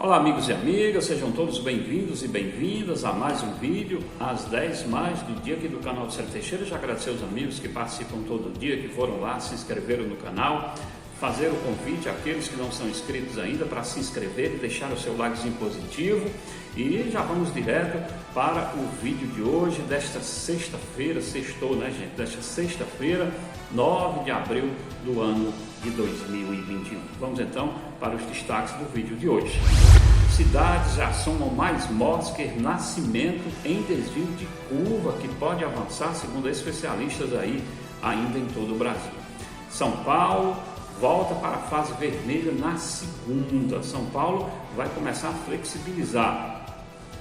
Olá amigos e amigas, sejam todos bem-vindos e bem-vindas a mais um vídeo às 10 mais do dia aqui do canal do Célio Teixeira. Já agradecer aos amigos que participam todo dia, que foram lá, se inscreveram no canal, fazer o convite àqueles que não são inscritos ainda para se inscrever e deixar o seu likezinho positivo. E já vamos direto para o vídeo de hoje, desta sexta-feira, sextou, né gente? Desta sexta-feira, 9 de abril do ano de 2021. Vamos então para os destaques do vídeo de hoje. Cidades já somam mais mortes que nascimento em desvio de curva, que pode avançar, segundo especialistas aí, ainda em todo o Brasil. São Paulo volta para a fase vermelha na segunda. São Paulo vai começar a flexibilizar.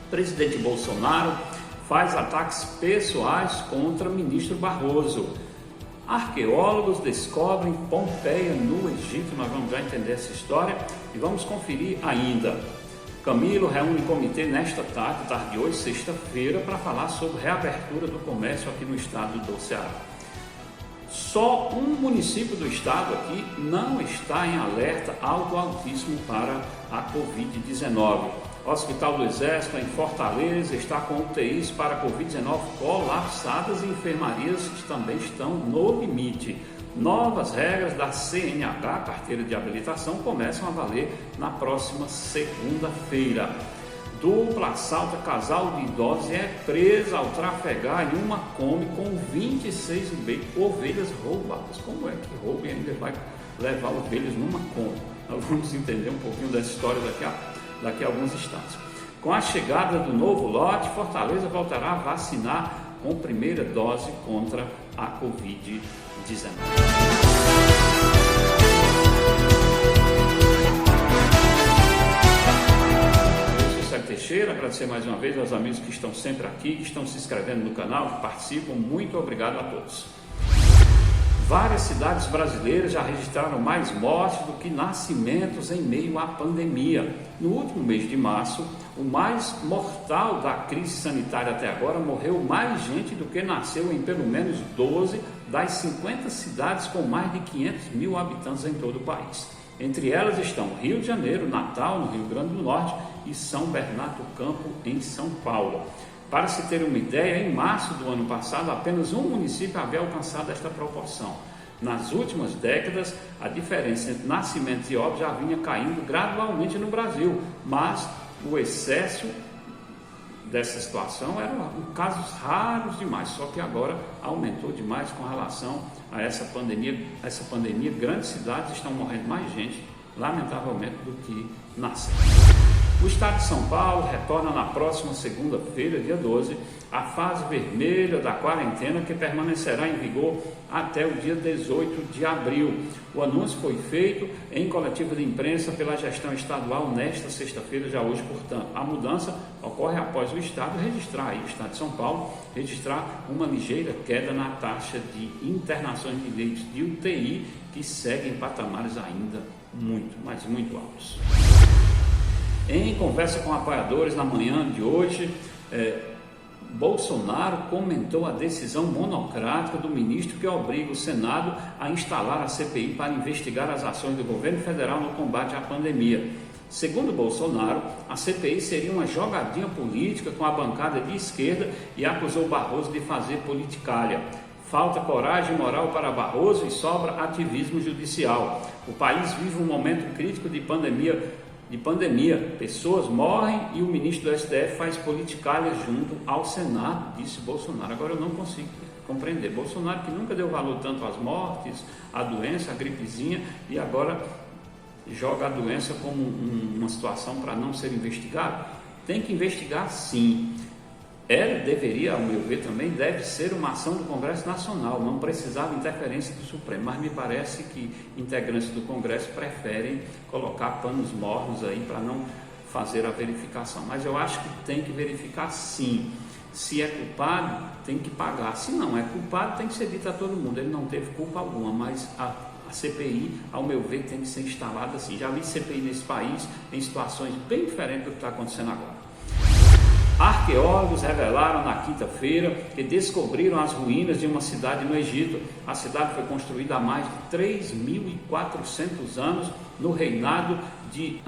Presidente Bolsonaro faz ataques pessoais contra ministro Barroso. Arqueólogos descobrem Pompeia no Egito. Nós vamos já entender essa história e vamos conferir ainda. Camilo reúne comitê nesta tarde de hoje, sexta-feira, para falar sobre reabertura do comércio aqui no estado do Ceará. Só um município do estado aqui não está em alerta altíssimo para a Covid-19. O Hospital do Exército, em Fortaleza, está com UTIs para Covid-19 colapsadas e enfermarias que também estão no limite. Novas regras da CNH, Carteira de Habilitação, começam a valer na próxima segunda-feira. Dupla assalta casal de idosos e é presa ao trafegar em uma Kombi com 26 ovelhas roubadas. Como é que rouba e ainda vai levar ovelhas numa Kombi? Nós vamos entender um pouquinho dessa história daqui a alguns instantes. Com a chegada do novo lote, Fortaleza voltará a vacinar com primeira dose contra a Covid-19. Teixeira, agradecer mais uma vez aos amigos que estão sempre aqui, que estão se inscrevendo no canal, que participam. Muito obrigado a todos. Várias cidades brasileiras já registraram mais mortes do que nascimentos em meio à pandemia. No último mês de março, o mais mortal da crise sanitária até agora, morreu mais gente do que nasceu em pelo menos 12 das 50 cidades com mais de 500 mil habitantes em todo o país. Entre elas estão Rio de Janeiro, Natal, no Rio Grande do Norte, e São Bernardo do Campo, em São Paulo. Para se ter uma ideia, em março do ano passado, apenas um município havia alcançado esta proporção. Nas últimas décadas, a diferença entre nascimentos e óbitos já vinha caindo gradualmente no Brasil, mas o excesso dessa situação eram casos raros demais, só que agora aumentou demais com relação a essa pandemia. Grandes cidades estão morrendo mais gente, lamentavelmente, do que nascem. O estado de São Paulo retorna na próxima segunda-feira, dia 12, à fase vermelha da quarentena, que permanecerá em vigor até o dia 18 de abril. O anúncio foi feito em coletiva de imprensa pela gestão estadual nesta sexta-feira, já hoje, portanto. A mudança ocorre após o estado de São Paulo, registrar uma ligeira queda na taxa de internações de leitos de UTI, que seguem patamares ainda muito altos. Em conversa com apoiadores na manhã de hoje, Bolsonaro comentou a decisão monocrática do ministro que obriga o Senado a instalar a CPI para investigar as ações do governo federal no combate à pandemia. Segundo Bolsonaro, a CPI seria uma jogadinha política com a bancada de esquerda e acusou Barroso de fazer politicalha. Falta coragem moral para Barroso e sobra ativismo judicial. O país vive um momento crítico de pandemia, pessoas morrem e o ministro do STF faz politicalha junto ao Senado, disse Bolsonaro. Agora eu não consigo compreender. Bolsonaro, que nunca deu valor tanto às mortes, à doença, à gripezinha, e agora joga a doença como uma situação para não ser investigado. Tem que investigar, sim. Deveria, ao meu ver também, deve ser uma ação do Congresso Nacional, não precisava interferência do Supremo, mas me parece que integrantes do Congresso preferem colocar panos mornos aí para não fazer a verificação. Mas eu acho que tem que verificar, sim. Se é culpado, tem que pagar. Se não é culpado, tem que ser dito a todo mundo. Ele não teve culpa alguma, mas a CPI, ao meu ver, tem que ser instalada assim. Já vi CPI nesse país em situações bem diferentes do que está acontecendo agora. Arqueólogos revelaram na quinta-feira que descobriram as ruínas de uma cidade no Egito. A cidade foi construída há mais de 3.400 anos no reinado de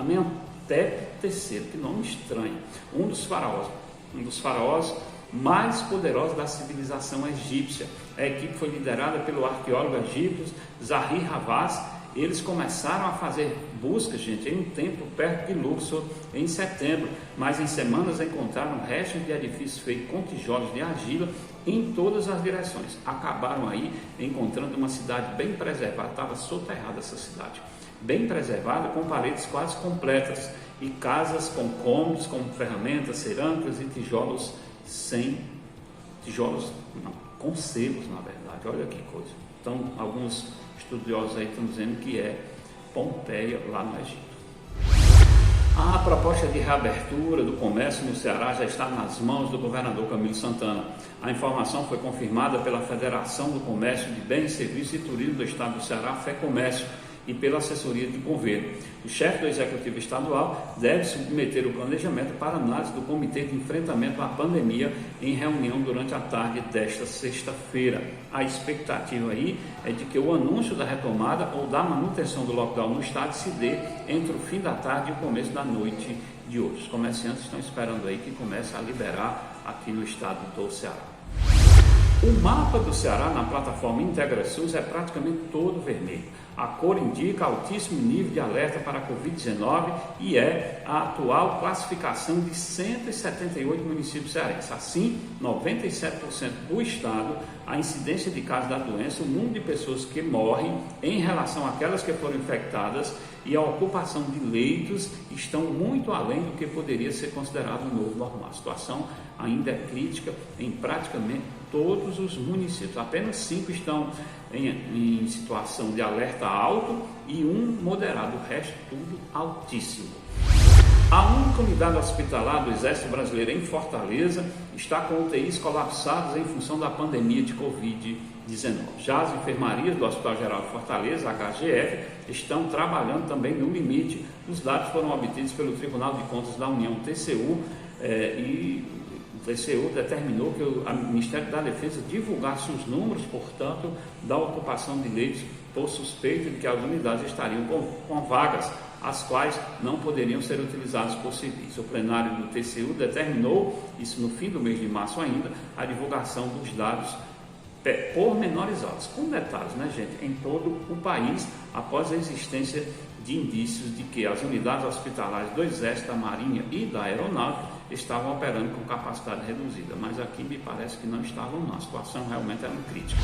Tep III, que nome estranho, um dos faraós mais poderosos da civilização egípcia. A equipe foi liderada pelo arqueólogo egípcio Zahi Hawass. Eles começaram a fazer buscas, gente, em um templo perto de Luxor em setembro, mas em semanas encontraram restos de edifícios feitos com tijolos de argila em todas as direções. Acabaram aí encontrando uma cidade bem preservada, estava soterrada essa cidade, bem preservada, com paredes quase completas e casas com cômodos, com ferramentas, cerâmicas e tijolos com selos, na verdade. Olha que coisa. Então, alguns estudiosos aí estão dizendo que é Pompeia, lá no Egito. A proposta de reabertura do comércio no Ceará já está nas mãos do governador Camilo Santana. A informação foi confirmada pela Federação do Comércio de Bens, Serviços e Turismo do Estado do Ceará, FEComércio, e pela assessoria de governo. O chefe do Executivo Estadual deve submeter o planejamento para análise do Comitê de Enfrentamento à Pandemia em reunião durante a tarde desta sexta-feira. A expectativa aí é de que o anúncio da retomada ou da manutenção do lockdown no estado se dê entre o fim da tarde e o começo da noite de hoje. Os comerciantes estão esperando aí que comece a liberar aqui no estado do Ceará. O mapa do Ceará na plataforma IntegraSUS é praticamente todo vermelho. A cor indica altíssimo nível de alerta para a Covid-19 e é a atual classificação de 178 municípios cearenses. Assim, 97% do estado, a incidência de casos da doença, o número de pessoas que morrem em relação àquelas que foram infectadas e a ocupação de leitos estão muito além do que poderia ser considerado um novo normal. A situação ainda é crítica em praticamente todos os municípios. Apenas 5 estão em situação de alerta alto e 1 moderado, o resto tudo altíssimo. A única unidade hospitalar do Exército Brasileiro em Fortaleza está com UTIs colapsadas em função da pandemia de Covid-19. Já as enfermarias do Hospital Geral de Fortaleza, HGF, estão trabalhando também no limite. Os dados foram obtidos pelo Tribunal de Contas da União, TCU, e o TCU determinou que o Ministério da Defesa divulgasse os números, portanto, da ocupação de leitos por suspeita de que as unidades estariam com vagas, as quais não poderiam ser utilizadas por civis. O plenário do TCU determinou, isso no fim do mês de março ainda, a divulgação dos dados pormenorizados, com detalhes, né, gente, em todo o país, após a existência de indícios de que as unidades hospitalares do Exército, da Marinha e da Aeronáutica estavam operando com capacidade reduzida, mas aqui me parece que não estavam não, a situação realmente era crítica.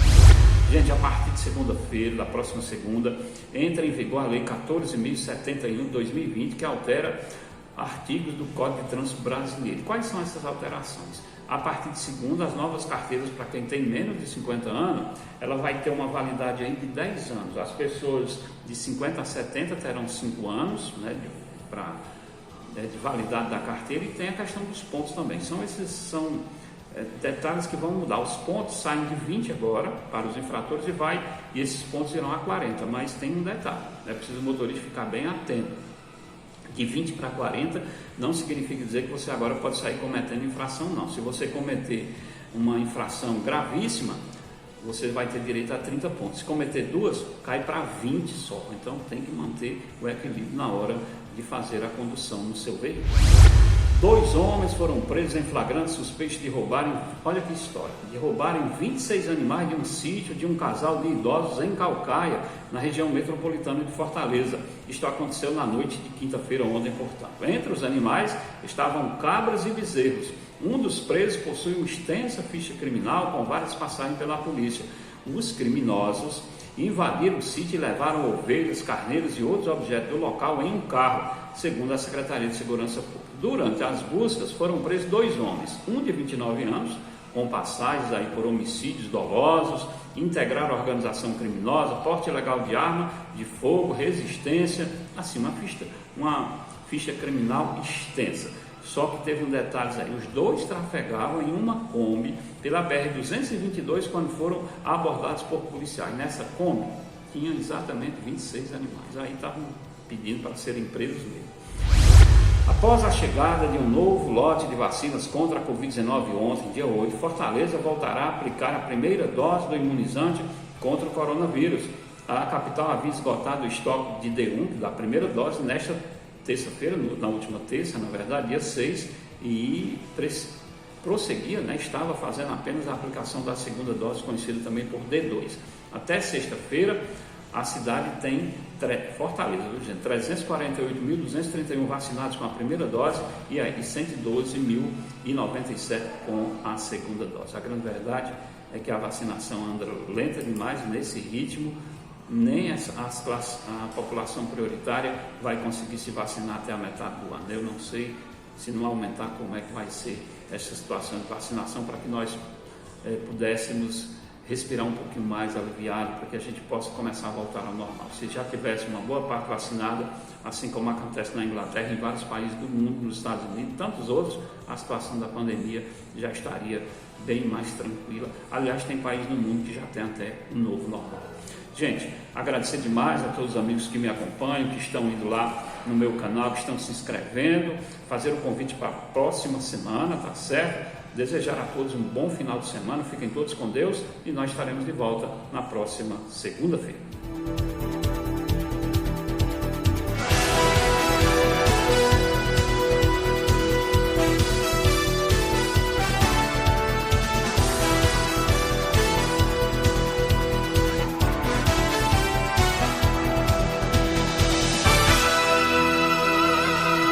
Gente, a partir de segunda-feira, da próxima segunda, entra em vigor a Lei 14.071 de 2020, que altera artigos do Código de Trânsito Brasileiro. Quais são essas alterações? A partir de segunda, as novas carteiras para quem tem menos de 50 anos, ela vai ter uma validade aí de 10 anos. As pessoas de 50 a 70 terão 5 anos, né, de validade da carteira, e tem a questão dos pontos também. São detalhes que vão mudar. Os pontos saem de 20 agora para os infratores e esses pontos irão a 40, mas tem um detalhe, é preciso o motorista ficar bem atento. De 20 para 40 não significa dizer que você agora pode sair cometendo infração, não. Se você cometer uma infração gravíssima, você vai ter direito a 30 pontos. Se cometer 2, cai para 20 só. Então tem que manter o equilíbrio na hora de fazer a condução no seu veículo. 2 homens foram presos em flagrante suspeitos de roubarem, olha que história, de roubarem 26 animais de um sítio de um casal de idosos em Caucaia, na região metropolitana de Fortaleza. Isto aconteceu na noite de quinta-feira ontem, portanto. Entre os animais estavam cabras e bezerros. Um dos presos possui uma extensa ficha criminal com várias passagens pela polícia. Os criminosos invadiram o sítio e levaram ovelhas, carneiros e outros objetos do local em um carro, segundo a Secretaria de Segurança Pública. Durante as buscas foram presos 2 homens, um de 29 anos, com passagens aí por homicídios dolosos, integrar a organização criminosa, porte ilegal de arma de fogo, resistência, assim, uma ficha criminal extensa. Só que teve um detalhe aí, os 2 trafegavam em uma Kombi pela BR-222 quando foram abordados por policiais. Nessa Kombi tinha exatamente 26 animais, aí estavam pedindo para serem presos mesmo. Após a chegada de um novo lote de vacinas contra a Covid-19 ontem, dia 8, Fortaleza voltará a aplicar a primeira dose do imunizante contra o coronavírus. A capital havia esgotado o estoque de D1, da primeira dose, nesta terça-feira, na última terça, na verdade, dia 6, e prosseguia, né, estava fazendo apenas a aplicação da segunda dose, conhecida também por D2. Até sexta-feira, a cidade tem, Fortaleza, 348.231 vacinados com a primeira dose e 112.097 com a segunda dose. A grande verdade é que a vacinação anda lenta demais, nesse ritmo nem a população prioritária vai conseguir se vacinar até a metade do ano. Eu não sei, se não aumentar, como é que vai ser essa situação de vacinação para que nós pudéssemos respirar um pouquinho mais aliviado, para que a gente possa começar a voltar ao normal. Se já tivesse uma boa parte vacinada, assim como acontece na Inglaterra, em vários países do mundo, nos Estados Unidos e tantos outros, a situação da pandemia já estaria bem mais tranquila. Aliás, tem países no mundo que já tem até um novo normal. Gente, agradecer demais a todos os amigos que me acompanham, que estão indo lá no meu canal, que estão se inscrevendo, fazer o convite para a próxima semana, tá certo? Desejar a todos um bom final de semana, fiquem todos com Deus e nós estaremos de volta na próxima segunda-feira.